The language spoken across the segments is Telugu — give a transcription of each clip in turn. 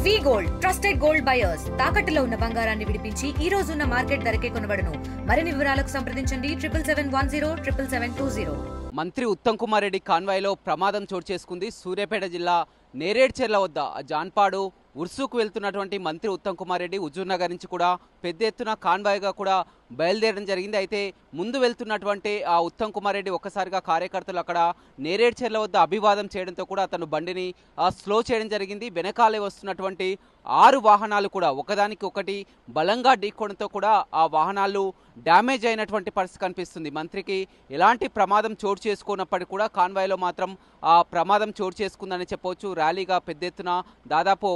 వి గోల్డ్ ట్రస్టెడ్ గోల్డ్ బయర్స్ తాకట్టులో ఉన్న బంగారాన్ని విడిపించి ఈ రోజు ఉన్న మార్కెట్ ధరకే కొనబడును. మరిన్ని వివరాలకు సంప్రదించండి 7771077720. మంత్రి ఉత్తమ్ కుమార్ రెడ్డి కాన్వాయ్లో ప్రమాదం చోటు చేసుకుంది. సూర్యాపేట జిల్లా నేరేడ్చెర్ల వద్ద జాన్పాడు ఉర్సుకు వెళ్తున్నటువంటి మంత్రి ఉత్తమ్ కుమార్ రెడ్డి హుజూర్ నగర్ నుంచి కూడా పెద్ద ఎత్తున కాన్వాయ్గా కూడా బయలుదేరడం జరిగింది. అయితే ముందు వెళ్తున్నటువంటి ఆ ఉత్తమ్ కుమార్ రెడ్డి ఒక్కసారిగా కార్యకర్తలు అక్కడ నేరేడ్చెర్ల వద్ద అభివాదం చేయడంతో కూడా అతను బండిని స్లో చేయడం జరిగింది. వెనకాలే వస్తున్నటువంటి 6 వాహనాలు కూడా ఒకదానికి ఒకటి బలంగా ఢీకోవడంతో కూడా ఆ వాహనాలు డ్యామేజ్ అయినటువంటి పరిస్థితి కనిపిస్తుంది. మంత్రికి ఎలాంటి ప్రమాదం చోటు చేసుకున్నప్పటికీ కూడా కాన్వాయ్లో మాత్రం ఆ ప్రమాదం చోటు చేసుకుందని చెప్పవచ్చు. ర్యాలీగా పెద్ద ఎత్తున దాదాపు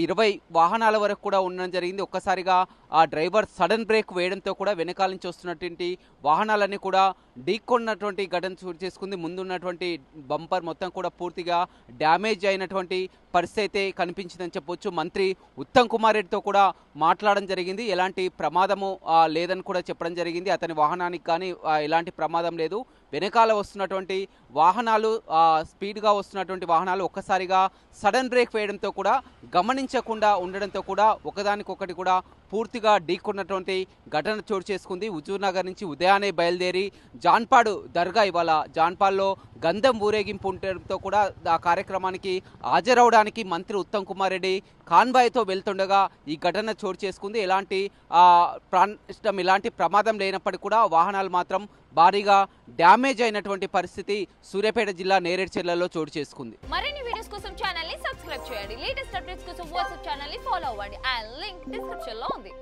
20 వాహనాల వరకు కూడా ఉండడం జరిగింది. ఒక్కసారిగా ఆ డ్రైవర్ సడన్ బ్రేక్ వేయడంతో కూడా వెనకాల నుంచి వస్తున్నటువంటి వాహనాలన్నీ కూడా ఢీకొన్నటువంటి ఘటన చోటు చేసుకుంది. ముందున్నటువంటి బంపర్ మొత్తం కూడా పూర్తిగా డ్యామేజ్ అయినటువంటి పరిస్థితి అయితే కనిపించిందని చెప్పొచ్చు. మంత్రి ఉత్తమ్ కుమార్ రెడ్డితో కూడా మాట్లాడడం జరిగింది. ఎలాంటి ప్రమాదము లేదని కూడా చెప్పడం జరిగింది. అతని వాహనానికి కానీ ఎలాంటి ప్రమాదం లేదు. వెనకాల వస్తున్నటువంటి వాహనాలు స్పీడ్గా వస్తున్నటువంటి వాహనాలు ఒక్కసారిగా సడన్ బ్రేక్ వేయడంతో కూడా గమనించకుండా ఉండడంతో కూడా ఒకదానికొకటి కూడా పూర్తిగా ఢీకొన్నటువంటి ఘటన చోటు చేసుకుంది. హుజూర్ నగర్ నుంచి ఉదయాన్నే బయలుదేరి జాన్పాడు దర్గా ఇవాళ జాన్పాడ్లో గంధం ఊరేగింపు ఉండడంతో కూడా ఆ కార్యక్రమానికి హాజరవడానికి మంత్రి ఉత్తమ్ కుమార్ రెడ్డి కాన్వాయ్తో వెళ్తుండగా ఈ ఘటన చోటు చేసుకుంది. ఎలాంటి ఎలాంటి ప్రమాదం లేనప్పటికీ కూడా వాహనాలు మాత్రం భారీగా డ్యామేజ్ అయినటువంటి పరిస్థితి సూర్యాపేట జిల్లా నేరేడ్చెర్లలో చోటు చేసుకుంది. మరిన్ని వీడియోస్ కోసం ఛానల్ ని సబ్స్క్రైబ్ చేయండి. లేటెస్ట్ అప్డేట్స్ కోసం వాట్సాప్ ఛానల్ ని ఫాలో అవ్వండి. ఆ లింక్ డిస్క్రిప్షన్ లో ఉంది.